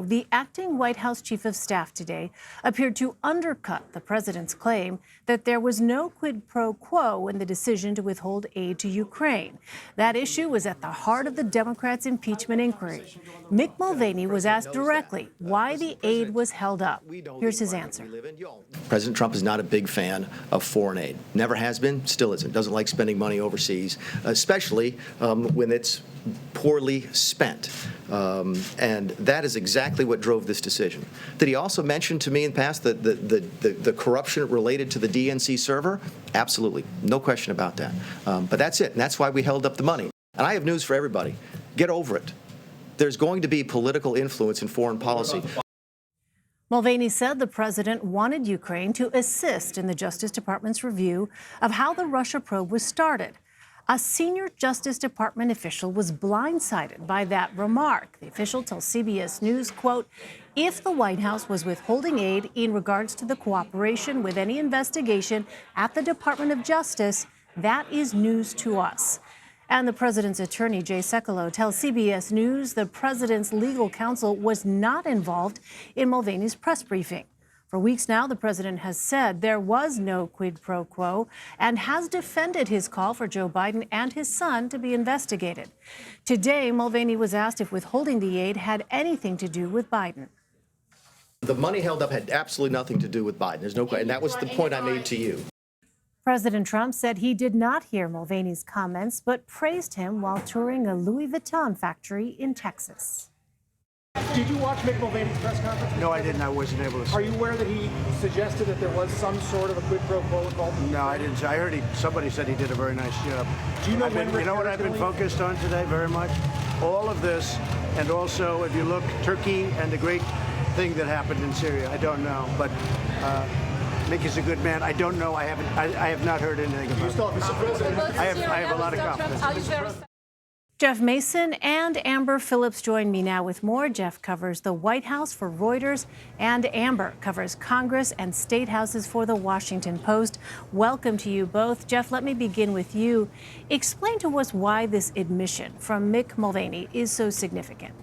the acting White House chief of staff today appeared to undercut the president's claim that there was no quid pro quo in the decision to withhold aid to Ukraine. That issue was at the heart of the Democrats' impeachment inquiry. Mick Mulvaney was asked directly why the aid was held up. Here's his answer. President Trump is not a big fan of foreign aid. Never has been, still isn't. Doesn't like spending money overseas, especially when it's poorly spent. And that is exactly what drove this decision. Did he also mention to me in the past that the corruption related to the DNC server? Absolutely. No question about that. But that's it. And that's why we held up the money. And I have news for everybody. Get over it. There's going to be political influence in foreign policy. Mulvaney said the president wanted Ukraine to assist in the Justice Department's review of how the Russia probe was started. A senior Justice Department official was blindsided by that remark. The official tells CBS News, quote, if the White House was withholding aid in regards to the cooperation with any investigation at the Department of Justice, that is news to us. And the president's attorney, Jay Sekulow, tells CBS News the president's legal counsel was not involved in Mulvaney's press briefing. For weeks now, the president has said there was no quid pro quo and has defended his call for Joe Biden and his son to be investigated. Today, Mulvaney was asked if withholding the aid had anything to do with Biden. The money held up had absolutely nothing to do with Biden. There's no question. And that was the point I made to you. President Trump said he did not hear Mulvaney's comments, but praised him while touring a Louis Vuitton factory in Texas. Did you watch Mick Mulvaney's press conference? No, I didn't. I wasn't able to see. Are you aware that he suggested that there was some sort of a quid pro quo involved? No, I didn't. I heard somebody said he did a very nice job. Do you know you know what I've been focused on today very much? All of this, and also if you look, Turkey and the great thing that happened in Syria. I don't know, but Mick is a good man. I don't know. I have not heard anything about it. You still have Mr. President. I have a lot of confidence. Jeff Mason and Amber Phillips join me now with more. Jeff covers the White House for Reuters, and Amber covers Congress and state houses for the Washington Post. Welcome to you both. Jeff, let me begin with you. Explain to us why this admission from Mick Mulvaney is so significant.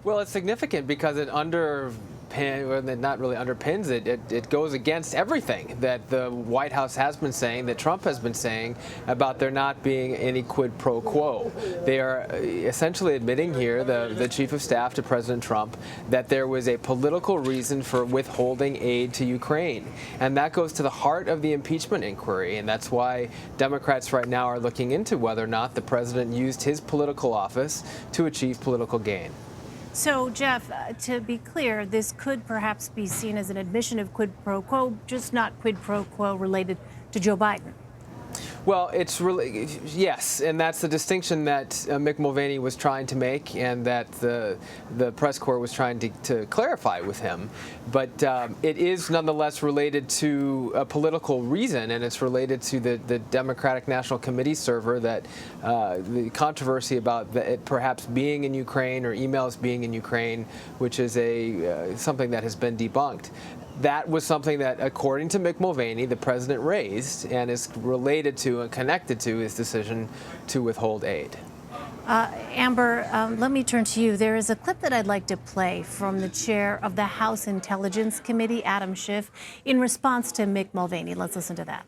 Well, it's significant because it not really underpins it. It goes against everything that the White House has been saying, that Trump has been saying about there not being any quid pro quo. They are essentially admitting here, the chief of staff to President Trump, that there was a political reason for withholding aid to Ukraine. And that goes to the heart of the impeachment inquiry. And that's why Democrats right now are looking into whether or not the president used his political office to achieve political gain. So, Jeff, to be clear, this could perhaps be seen as an admission of quid pro quo, just not quid pro quo related to Joe Biden. Well, it's really, yes, and that's the distinction that Mick Mulvaney was trying to make and that the press corps was trying to clarify with him. But it is nonetheless related to a political reason, and it's related to the Democratic National Committee server, that the controversy about it perhaps being in Ukraine or emails being in Ukraine, which is something that has been debunked. That was something that, according to Mick Mulvaney, the president raised and is related to and connected to his decision to withhold aid. Amber, let me turn to you. There is a clip that I'd like to play from the chair of the House Intelligence Committee, Adam Schiff, in response to Mick Mulvaney. Let's listen to that.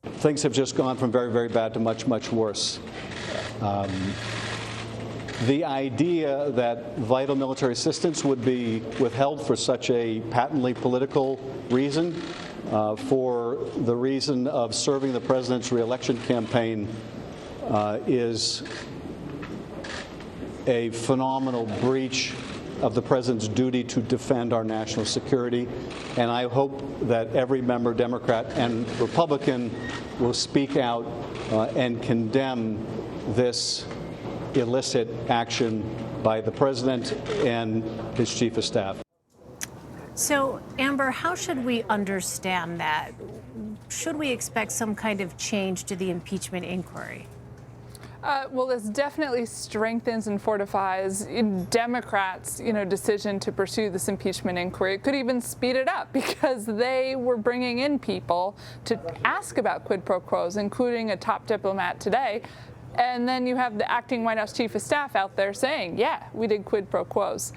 Things have just gone from very, very bad to much, much worse. The idea that vital military assistance would be withheld for such a patently political reason, for the reason of serving the president's reelection campaign, is a phenomenal breach of the president's duty to defend our national security. And I hope that every member, Democrat and Republican, will speak out and condemn this illicit action by the president and his chief of staff. So, Amber, how should we understand that? Should we expect some kind of change to the impeachment inquiry? Well, this definitely strengthens and fortifies Democrats' decision to pursue this impeachment inquiry. It could even speed it up because they were bringing in people to ask about quid pro quos, including a top diplomat today, And then you have the acting White House chief of staff out there saying, yeah, we did quid pro quos.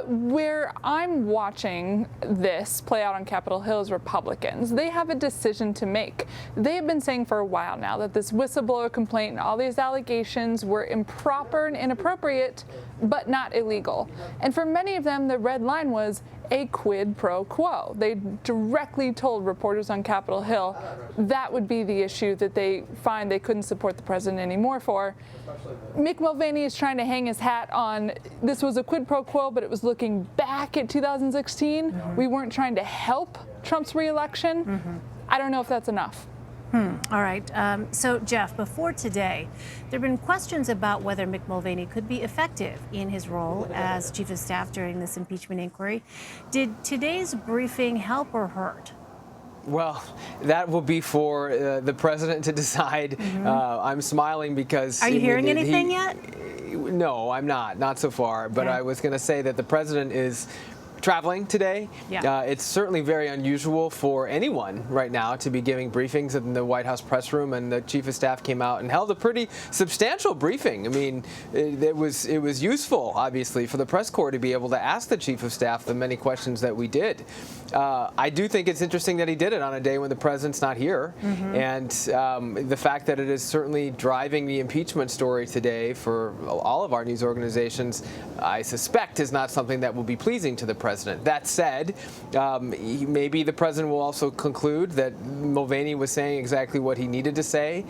Where I'm watching this play out on Capitol Hill is Republicans. They have a decision to make. They have been saying for a while now that this whistleblower complaint and all these allegations were improper and inappropriate, but not illegal. And for many of them, the red line was a quid pro quo. They directly told reporters on Capitol Hill that would be the issue that they find they couldn't support the president anymore for. Mick Mulvaney is trying to hang his hat on this was a quid pro quo, but it was looking back at 2016. We weren't trying to help Trump's reelection. I don't know if that's enough. All right. So, Jeff, before today, there have been questions about whether Mick Mulvaney could be effective in his role as chief of staff during this impeachment inquiry. Did today's briefing help or hurt? Well, that will be for the president to decide. I'm smiling because... Are you hearing anything yet? No, I'm not so far. But I was going to say that the president is traveling today. It's certainly very unusual for anyone right now to be giving briefings in the White House press room, and the chief of staff came out and held a pretty substantial briefing. I mean, it was useful, obviously, for the press corps to be able to ask the chief of staff the many questions that we did. I do think it's interesting that he did it on a day when the president's not here, and the fact that it is certainly driving the impeachment story today for all of our news organizations, I suspect is not something that will be pleasing to the president. That said, maybe the president will also conclude that Mulvaney was saying exactly what he needed to say,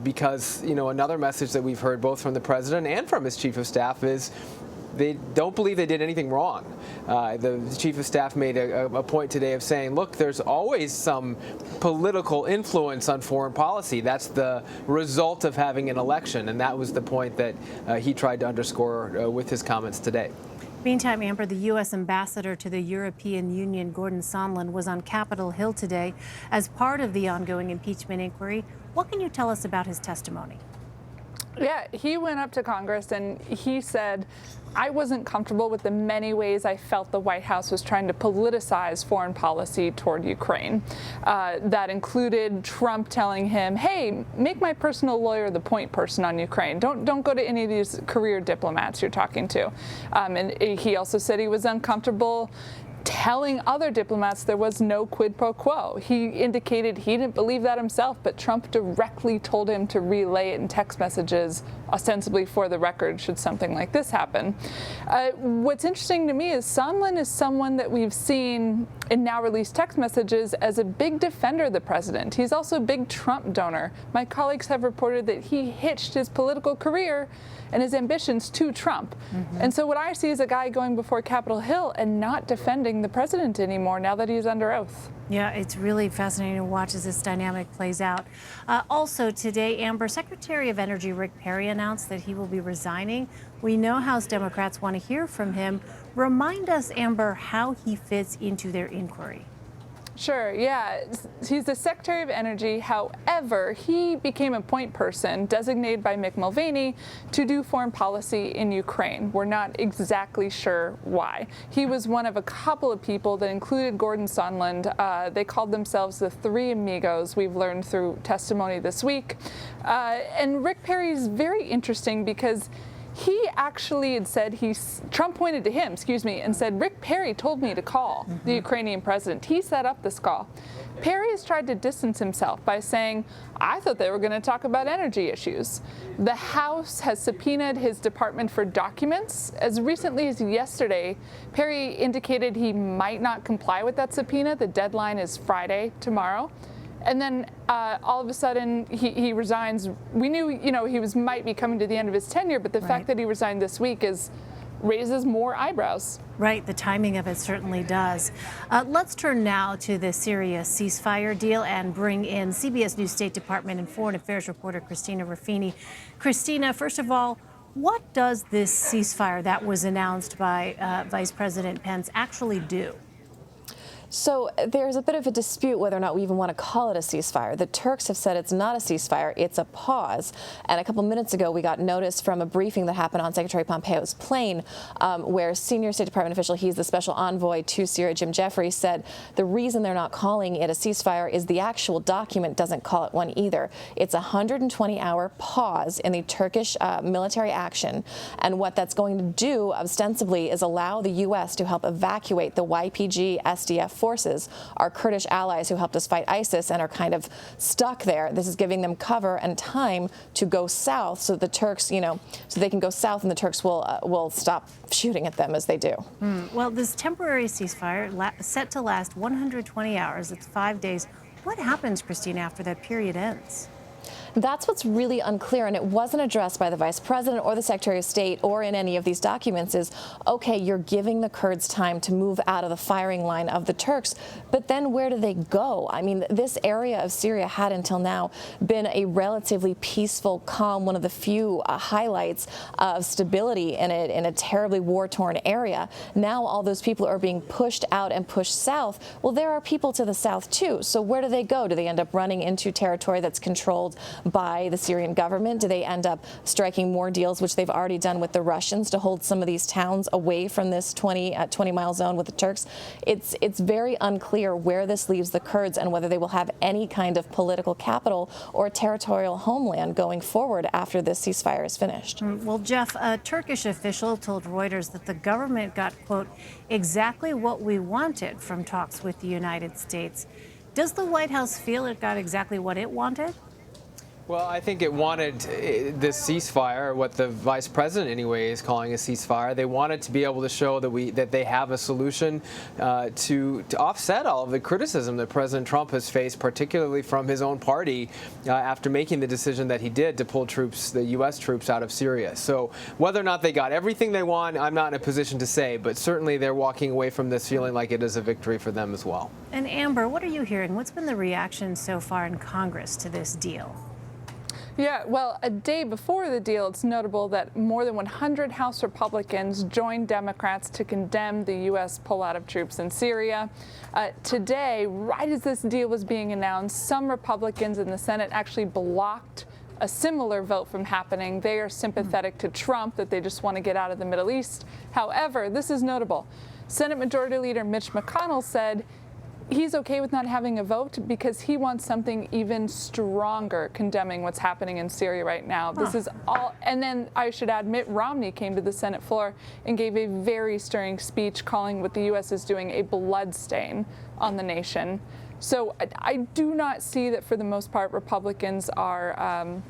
because another message that we've heard both from the president and from his chief of staff is they don't believe they did anything wrong. The chief of staff made a point today of saying, look, there's always some political influence on foreign policy. That's the result of having an election, and that was the point that he tried to underscore with his comments today. Meantime, Amber, the U.S. ambassador to the European Union, Gordon Sondland, was on Capitol Hill today as part of the ongoing impeachment inquiry. What can you tell us about his testimony? Yeah, he went up to Congress and he said, I wasn't comfortable with the many ways I felt the White House was trying to politicize foreign policy toward Ukraine. That included Trump telling him, hey, make my personal lawyer the point person on Ukraine. Don't go to any of these career diplomats you're talking to. And he also said he was uncomfortable telling other diplomats there was no quid pro quo. He indicated he didn't believe that himself, but Trump directly told him to relay it in text messages, ostensibly for the record, should something like this happen. What's interesting to me is Sondland is someone that we've seen in now released text messages as a big defender of the president. He's also a big Trump donor. My colleagues have reported that he hitched his political career and his ambitions to Trump. And so what I see is a guy going before Capitol Hill and not defending the president anymore now that he's under oath. Yeah, it's really fascinating to watch as this dynamic plays out. Also today, Amber, Secretary of Energy Rick Perry announced that he will be resigning. We know House Democrats want to hear from him. Remind us, Amber, how he fits into their inquiry. Sure, yeah. He's the Secretary of Energy. However, he became a point person designated by Mick Mulvaney to do foreign policy in Ukraine. We're not exactly sure why. He was one of a couple of people that included Gordon Sondland. They called themselves the Three Amigos, we've learned through testimony this week. And Rick Perry is very interesting because he actually had said Trump pointed to him, and said, Rick Perry told me to call the Ukrainian president. He set up this call. Perry has tried to distance himself by saying, I thought they were going to talk about energy issues. The House has subpoenaed his department for documents. As recently as yesterday, Perry indicated he might not comply with that subpoena. The deadline is Friday, tomorrow. And then all of a sudden he resigns. We knew, he might be coming to the end of his tenure, but the fact that he resigned this week raises more eyebrows. Right, the timing of it certainly does. Let's turn now to the Syria ceasefire deal and bring in CBS News State Department and Foreign Affairs reporter Christina Ruffini. Christina, first of all, what does this ceasefire that was announced by Vice President Pence actually do? So there's a bit of a dispute whether or not we even want to call it a ceasefire. The Turks have said it's not a ceasefire, it's a pause. And a couple minutes ago, we got notice from a briefing that happened on Secretary Pompeo's plane, where senior State Department official, he's the special envoy to Syria, Jim Jeffries, said the reason they're not calling it a ceasefire is the actual document doesn't call it one either. It's a 120-hour pause in the Turkish military action. And what that's going to do, ostensibly, is allow the U.S. to help evacuate the YPG SDF forces, our Kurdish allies who helped us fight ISIS and are kind of stuck there. This is giving them cover and time to go south, so the Turks, so they can go south and the Turks will stop shooting at them as they do. Well, this temporary ceasefire set to last 120 hours. It's 5 days. What happens, Christina, after that period ends? That's what's really unclear, and it wasn't addressed by the Vice President or the Secretary of State or in any of these documents is, okay, you're giving the Kurds time to move out of the firing line of the Turks, but then where do they go? I mean, this area of Syria had until now been a relatively peaceful, calm, one of the few highlights of stability in a terribly war-torn area. Now all those people are being pushed out and pushed south. Well, there are people to the south, too, so where do they go? Do they end up running into territory that's controlled by the Syrian government? Do they end up striking more deals, which they've already done with the Russians, to hold some of these towns away from this 20-mile zone with the Turks? It's very unclear where this leaves the Kurds and whether they will have any kind of political capital or territorial homeland going forward after this ceasefire is finished. Well, Jeff, a Turkish official told Reuters that the government got, quote, exactly what we wanted from talks with the United States. Does the White House feel it got exactly what it wanted? Well, I think it wanted this ceasefire, what the vice president anyway is calling a ceasefire. They wanted to be able to show that they have a solution to offset all of the criticism that President Trump has faced, particularly from his own party, after making the decision that he did to pull the U.S. troops out of Syria. So whether or not they got everything they want, I'm not in a position to say, but certainly they're walking away from this feeling like it is a victory for them as well. And Amber, what are you hearing? What's been the reaction so far in Congress to this deal? Yeah, well, a day before the deal, it's notable that more than 100 House Republicans joined Democrats to condemn the U.S. pullout of troops in Syria. Today, right as this deal was being announced, some Republicans in the Senate actually blocked a similar vote from happening. They are sympathetic to Trump, that they just want to get out of the Middle East. However, this is notable. Senate Majority Leader Mitch McConnell said he's okay with not having a vote because he wants something even stronger condemning what's happening in Syria right now. This is all, and then I should add, Mitt Romney came to the Senate floor and gave a very stirring speech calling what the U.S. is doing a bloodstain on the nation. So I do not see that for the most part Republicans are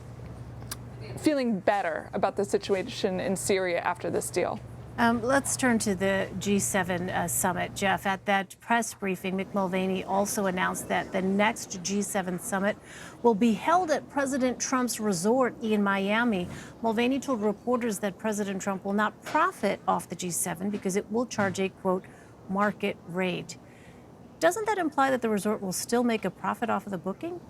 feeling better about the situation in Syria after this deal. Let's turn to the G7 summit. Jeff, at that press briefing, Mick Mulvaney also announced that the next G7 summit will be held at President Trump's resort in Miami. Mulvaney told reporters that President Trump will not profit off the G7 because it will charge a, quote, market rate. Doesn't that imply that the resort will still make a profit off of the booking?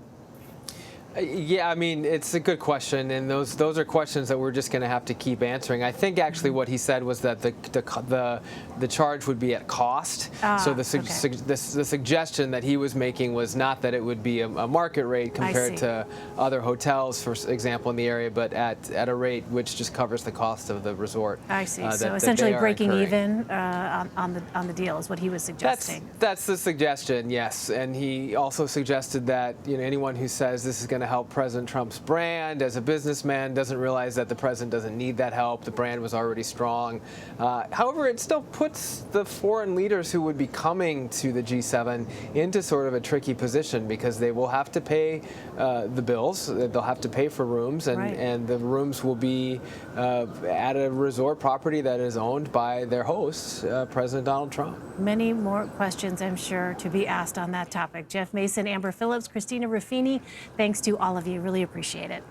Yeah, I mean, it's a good question, and those are questions that we're just going to have to keep answering. I think actually what he said was that the charge would be at cost. So the suggestion that he was making was not that it would be a market rate compared to other hotels, for example, in the area, but at a rate which just covers the cost of the resort. I see. So essentially breaking even on the deal is what he was suggesting. That's the suggestion, yes. And he also suggested that anyone who says this is going to help President Trump's brand as a businessman doesn't realize that the president doesn't need that help. The brand was already strong. However, it still puts the foreign leaders who would be coming to the G7 into sort of a tricky position because they will have to pay the bills. They'll have to pay for rooms, and the rooms will be at a resort property that is owned by their host, President Donald Trump. Many more questions, I'm sure, to be asked on that topic. Jeff Mason, Amber Phillips, Christina Ruffini, thanks to all of you. Really appreciate it.